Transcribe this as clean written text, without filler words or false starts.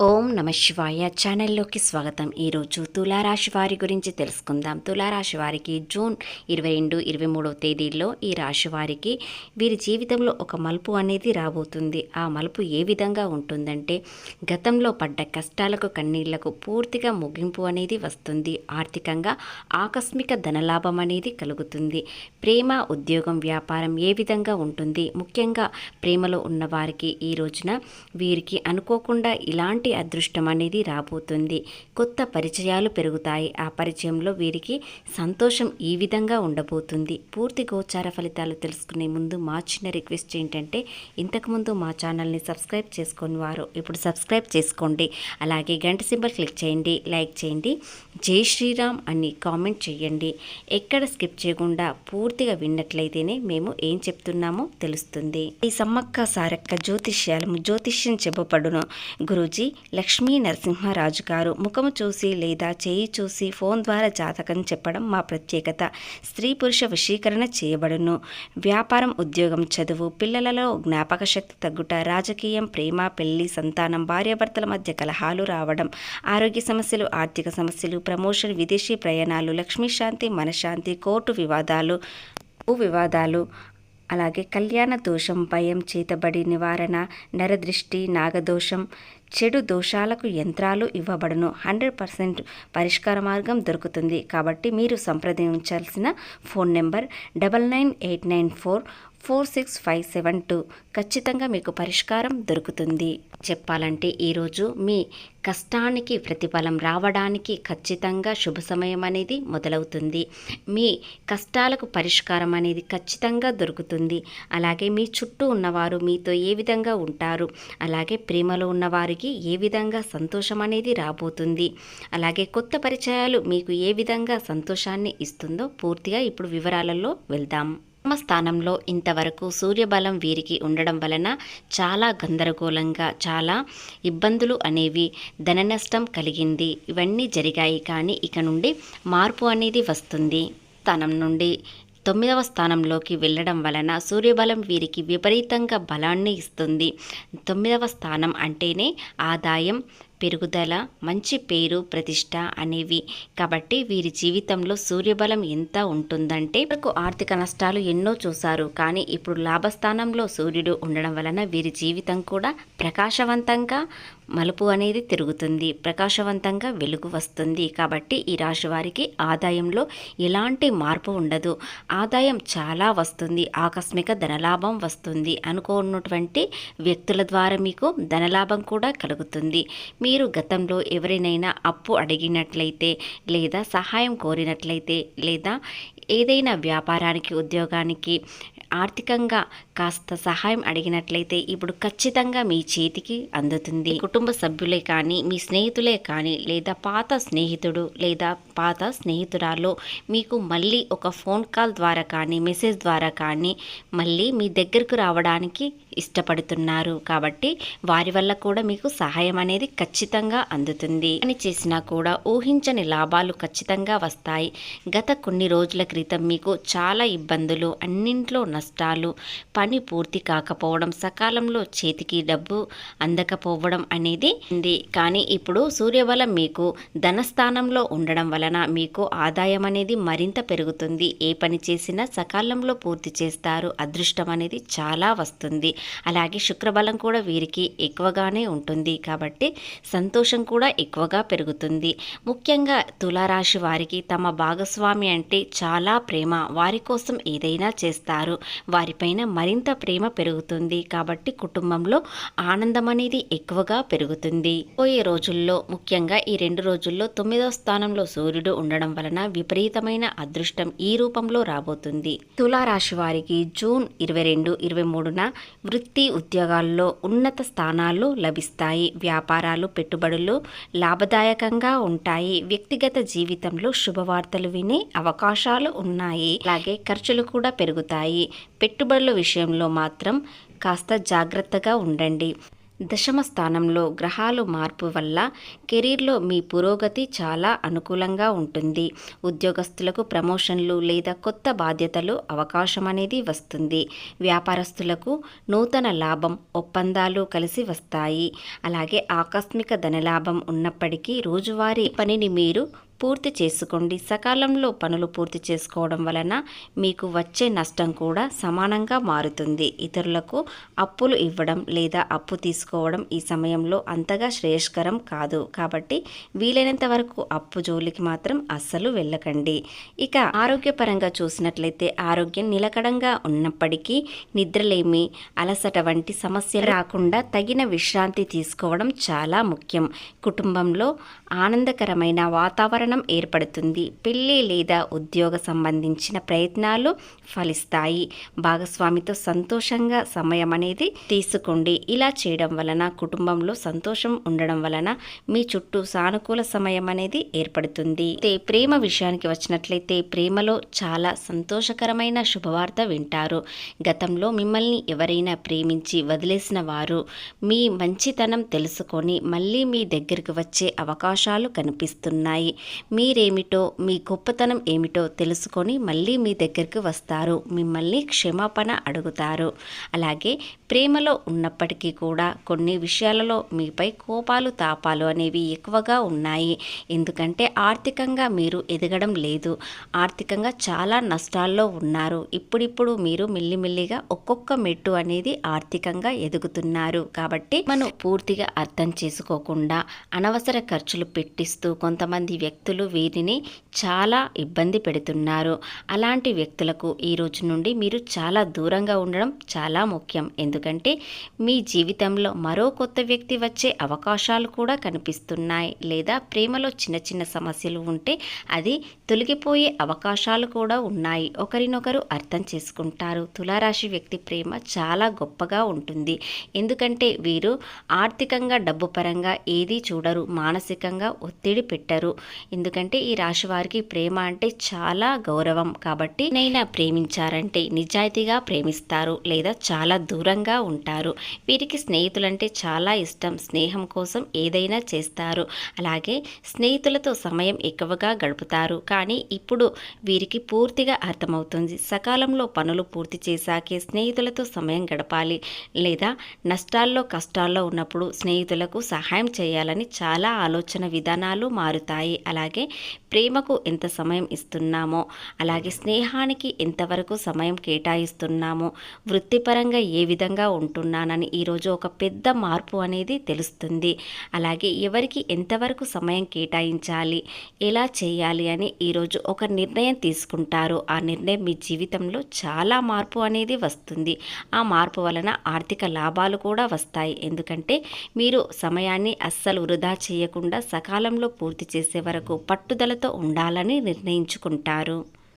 ఓం నమ శివాయ ఛానల్లోకి స్వాగతం. ఈరోజు తులారాశి వారి గురించి తెలుసుకుందాం. తులారాశి వారికి జూన్ 22, 23వ తేదీల్లో ఈ రాశి వారికి వీరి జీవితంలో ఒక మలుపు అనేది రాబోతుంది. ఆ మలుపు ఏ విధంగా ఉంటుందంటే, గతంలో పడ్డ కష్టాలకు కన్నీళ్లకు పూర్తిగా ముగింపు అనేది వస్తుంది. ఆర్థికంగా ఆకస్మిక ధనలాభం అనేది కలుగుతుంది. ప్రేమ, ఉద్యోగం, వ్యాపారం ఏ విధంగా ఉంటుంది? ముఖ్యంగా ప్రేమలో ఉన్న వారికి ఈ రోజున వీరికి అనుకోకుండా ఇలాంటి అదృష్టం అనేది రాబోతుంది. కొత్త పరిచయాలు పెరుగుతాయి. ఆ పరిచయంలో వీరికి సంతోషం ఈ విధంగా ఉండబోతుంది. పూర్తి గోచార ఫలితాలు తెలుసుకునే ముందు మా చిన్న రిక్వెస్ట్ ఏంటంటే, ఇంతకుముందు మా ఛానల్ని సబ్స్క్రైబ్ చేసుకుని వారు ఇప్పుడు సబ్స్క్రైబ్ చేసుకోండి. అలాగే గంట సింబల్ క్లిక్ చేయండి, లైక్ చేయండి, జై శ్రీరామ్ అని కామెంట్ చేయండి. ఎక్కడ స్కిప్ చేయకుండా పూర్తిగా విన్నట్లయితేనే మేము ఏం చెప్తున్నామో తెలుస్తుంది. ఈ సమ్మక్క సారక్క జ్యోతిష్యం చెప్పబడును. గురూజీ లక్ష్మీ నరసింహరాజు గారు ముఖము చూసి లేదా చేయి చూసి ఫోన్ ద్వారా జాతకం చెప్పడం మా ప్రత్యేకత. స్త్రీ పురుష వశీకరణ చేయబడును. వ్యాపారం, ఉద్యోగం, చదువు, పిల్లలలో జ్ఞాపక శక్తి తగ్గుట, రాజకీయం, ప్రేమ, పెళ్లి, సంతానం, భార్యాభర్తల మధ్య కలహాలు రావడం, ఆరోగ్య సమస్యలు, ఆర్థిక సమస్యలు, ప్రమోషన్, విదేశీ ప్రయాణాలు, లక్ష్మీ శాంతి, మనశ్శాంతి, కోర్టు వివాదాలు, భూ వివాదాలు, అలాగే కళ్యాణ దోషం, భయం, చేతబడి నివారణ, నరదృష్టి, నాగదోషం, చెడు దోషాలకు యంత్రాలు ఇవ్వబడును. 100% పరిష్కార మార్గం దొరుకుతుంది. కాబట్టి మీరు సంప్రదించాల్సిన ఫోన్ నెంబర్ 9989446572. ఖచ్చితంగా మీకు పరిష్కారం దొరుకుతుంది. చెప్పాలంటే ఈరోజు మీ కష్టానికి ప్రతిఫలం రావడానికి ఖచ్చితంగా శుభ సమయం అనేది మొదలవుతుంది. మీ కష్టాలకు పరిష్కారం అనేది ఖచ్చితంగా దొరుకుతుంది. అలాగే మీ చుట్టూ ఉన్నవారు మీతో ఏ విధంగా ఉంటారు, అలాగే ప్రేమలో ఉన్నవారికి ఏ విధంగా సంతోషం అనేది రాబోతుంది, అలాగే కొత్త పరిచయాలు మీకు ఏ విధంగా సంతోషాన్ని ఇస్తుందో పూర్తిగా ఇప్పుడు వివరాలలో వెళ్దాం. స్థానంలో ఇంతవరకు సూర్యబలం వీరికి ఉండడం వలన చాలా గందరగోళంగా, చాలా ఇబ్బందులు అనేవి, ధన నష్టం కలిగింది, ఇవన్నీ జరిగాయి. కానీ ఇక నుండి మార్పు అనేది వస్తుంది. స్థానం నుండి 9వ స్థానంలోకి వెళ్ళడం వలన సూర్యబలం వీరికి విపరీతంగా బలాన్ని ఇస్తుంది. 9వ స్థానం అంటేనే ఆదాయం, పెరుగుదల, మంచి పేరు, ప్రతిష్ట అనేవి. కాబట్టి వీరి జీవితంలో సూర్యబలం ఎంత ఉంటుందంటే, ఆర్థిక నష్టాలు ఎన్నో చూశారు. కానీ ఇప్పుడు లాభస్థానంలో సూర్యుడు ఉండడం వలన వీరి జీవితం కూడా ప్రకాశవంతంగా మలుపు అనేది తిరుగుతుంది. ప్రకాశవంతంగా వెలుగు వస్తుంది. కాబట్టి ఈ రాశి వారికి ఆదాయంలో ఎలాంటి మార్పు ఉండదు. ఆదాయం చాలా వస్తుంది. ఆకస్మిక ధనలాభం వస్తుంది. అనుకోనటువంటి వ్యక్తుల ద్వారా మీకు ధనలాభం కూడా కలుగుతుంది. మీరు గతంలో ఎవరినైనా అప్పు అడిగినట్లయితే, లేదా సహాయం కోరినట్లయితే, లేదా ఏదైనా వ్యాపారానికి, ఉద్యోగానికి ఆర్థికంగా కాస్త సహాయం అడిగినట్లయితే ఇప్పుడు ఖచ్చితంగా మీ చేతికి అందుతుంది. కుటుంబ సభ్యులే కానీ, మీ స్నేహితులే కానీ, లేదా పాత స్నేహితుడు లేదా పాత స్నేహితురాలు మీకు మళ్ళీ ఒక ఫోన్ కాల్ ద్వారా కానీ, మెసేజ్ ద్వారా కానీ మళ్ళీ మీ దగ్గరకు రావడానికి ఇష్టపడుతున్నారు. కాబట్టి వారి వల్ల కూడా మీకు సహాయం అనేది ఖచ్చితంగా అందుతుంది. అని చేసినా కూడా ఊహించని లాభాలు ఖచ్చితంగా వస్తాయి. గత కొన్ని రోజుల క్రితం మీకు చాలా ఇబ్బందులు, అన్నింట్లో నష్టాలు, పని పూర్తి కాకపోవడం, సకాలంలో చేతికి డబ్బు అందకపోవడం అనేది ఉంది. కానీ ఇప్పుడు సూర్యబలం మీకు ధనస్థానంలో ఉండడం వలన మీకు ఆదాయం అనేది మరింత పెరుగుతుంది. ఏ పని చేసినా సకాలంలో పూర్తి చేస్తారు. అదృష్టం అనేది చాలా వస్తుంది. అలాగే శుక్రబలం కూడా వీరికి ఎక్కువగానే ఉంటుంది. కాబట్టి సంతోషం కూడా ఎక్కువగా పెరుగుతుంది. ముఖ్యంగా తులారాశి వారికి తమ భాగస్వామి అంటే చాలా ప్రేమ. వారి కోసం ఏదైనా చేస్తారు. వారిపైన మరింత ప్రేమ పెరుగుతుంది. కాబట్టి కుటుంబంలో ఆనందం అనేది ఎక్కువగా పెరుగుతుంది. పోయే రోజుల్లో, ముఖ్యంగా ఈ 2 రోజుల్లో 9వ స్థానంలో సూర్యుడు ఉండడం వలన విపరీతమైన అదృష్టం ఈ రూపంలో రాబోతుంది. తులారాశి వారికి జూన్ 22, 23న వృత్తి, ఉద్యోగాల్లో ఉన్నత స్థానాలు లభిస్తాయి. వ్యాపారాలు, పెట్టుబడులు లాభదాయకంగా ఉంటాయి. వ్యక్తిగత జీవితంలో శుభవార్తలు వినే అవకాశాలు ఉన్నాయి. అలాగే ఖర్చులు కూడా పెరుగుతాయి. పెట్టుబడుల విషయంలో మాత్రం కాస్త జాగ్రత్తగా ఉండండి. దశమ స్థానంలో గ్రహాలు మార్పు వల్ల కెరీర్లో మీ పురోగతి చాలా అనుకూలంగా ఉంటుంది. ఉద్యోగస్తులకు ప్రమోషన్లు లేదా కొత్త బాధ్యతలు అవకాశం అనేది వస్తుంది. వ్యాపారస్తులకు నూతన లాభం ఒప్పందాలు కలిసి వస్తాయి. అలాగే ఆకస్మిక ధనలాభం ఉన్నప్పటికీ రోజువారీ పనిని మీరు పూర్తి చేసుకోండి. సకాలంలో పనులు పూర్తి చేసుకోవడం వలన మీకు వచ్చే నష్టం కూడా సమానంగా మారుతుంది. ఇతరులకు అప్పులు ఇవ్వడం లేదా అప్పు తీసుకోవడం ఈ సమయంలో అంతగా శ్రేయస్కరం కాదు. కాబట్టి వీలైనంత వరకు అప్పు జోలికి మాత్రం అస్సలు వెళ్ళకండి. ఇక ఆరోగ్యపరంగా చూసినట్లయితే ఆరోగ్యం నిలకడంగా ఉన్నప్పటికీ నిద్రలేమి, అలసట వంటి సమస్యలు రాకుండా తగిన విశ్రాంతి తీసుకోవడం చాలా ముఖ్యం. కుటుంబంలో ఆనందకరమైన వాతావరణం ఏర్పడుతుంది. పెళ్లి లేదా ఉద్యోగ సంబంధించిన ప్రయత్నాలు ఫలిస్తాయి. భాగస్వామితో సంతోషంగా సమయం అనేది తీసుకోండి. ఇలా చేయడం వలన కుటుంబంలో సంతోషం ఉండడం వలన మీ చుట్టూ సానుకూల సమయం అనేది ఏర్పడుతుంది. ప్రేమ విషయానికి వచ్చినట్లయితే ప్రేమలో చాలా సంతోషకరమైన శుభవార్త వింటారు. గతంలో మిమ్మల్ని ఎవరైనా ప్రేమించి వదిలేసిన వారు మీ మంచితనం తెలుసుకొని మళ్ళీ మీ దగ్గరికి వచ్చే అవకాశాలు కనిపిస్తున్నాయి. మీరేమిటో మీ గొప్పతనం ఏమిటో తెలుసుకొని మళ్ళీ మీ దగ్గరికి వస్తారు. మిమ్మల్ని క్షమాపణ అడుగుతారు. అలాగే ప్రేమలో ఉన్నప్పటికీ కూడా కొన్ని విషయాలలో మీపై కోపాలు తాపాలు అనేవి ఎక్కువగా ఉన్నాయి. ఎందుకంటే ఆర్థికంగా మీరు ఎదగడం లేదు. ఆర్థికంగా చాలా నష్టాల్లో ఉన్నారు. ఇప్పుడిప్పుడు మీరు మెల్లిమెల్లిగా ఒక్కొక్క మెట్టు అనేది ఆర్థికంగా ఎదుగుతున్నారు. కాబట్టి మనం పూర్తిగా అర్థం చేసుకోకుండా అనవసర ఖర్చులు పెట్టిస్తూ కొంతమంది వ్యక్తులు వీరిని చాలా ఇబ్బంది పెడుతున్నారు. అలాంటి వ్యక్తులకు ఈ రోజు నుండి మీరు చాలా దూరంగా ఉండడం చాలా ముఖ్యం. ఎందుకంటే మీ జీవితంలో మరో కొత్త వ్యక్తి వచ్చే అవకాశాలు కూడా కనిపిస్తున్నాయి. లేదా ప్రేమలో చిన్న చిన్న సమస్యలు ఉంటే అది తొలగిపోయే అవకాశాలు కూడా ఉన్నాయి. ఒకరినొకరు అర్థం చేసుకుంటారు. తులారాశి వ్యక్తి ప్రేమ చాలా గొప్పగా ఉంటుంది. ఎందుకంటే వీరు ఆర్థికంగా డబ్బు పరంగా ఏదీ చూడరు, మానసికంగా ఒత్తిడి పెట్టరు. ఎందుకంటే ఈ రాశి వారికి ప్రేమ అంటే చాలా గౌరవం. కాబట్టి నైనా ప్రేమించారంటే నిజాయితీగా ప్రేమిస్తారు లేదా చాలా దూరంగా ఉంటారు. వీరికి స్నేహితులంటే చాలా ఇష్టం. స్నేహం కోసం ఏదైనా చేస్తారు. అలాగే స్నేహితులతో సమయం ఎక్కువగా గడుపుతారు. కానీ ఇప్పుడు వీరికి పూర్తిగా అర్థమవుతుంది. సకాలంలో పనులు పూర్తి చేశాకే స్నేహితులతో సమయం గడపాలి. లేదా నష్టాల్లో కష్టాల్లో ఉన్నప్పుడు స్నేహితులకు సహాయం చేయాలని చాలా ఆలోచన విధానాలు మారుతాయి. అలాగే ప్రేమకు ఎంత సమయం ఇస్తున్నామో అలాగే స్నేహానికి ఎంతవరకు సమయం కేటాయిస్తున్నామో, వృత్తిపరంగా ఏ విధంగా ఉంటున్నానని ఈరోజు ఒక పెద్ద మార్పు అనేది తెలుస్తుంది. అలాగే ఎవరికి ఎంతవరకు సమయం కేటాయించాలి, ఎలా చేయాలి అని ఈరోజు ఒక నిర్ణయం తీసుకుంటారు. ఆ నిర్ణయం మీ జీవితంలో చాలా మార్పు అనేది వస్తుంది. ఆ మార్పు వలన ఆర్థిక లాభాలు కూడా వస్తాయి. ఎందుకంటే మీరు సమయాన్ని అస్సలు వృధా చేయకుండా సకాలంలో పూర్తి చేసే వరకు పట్టుదలతో ఉండాలని నిర్ణయించుకుంటారు.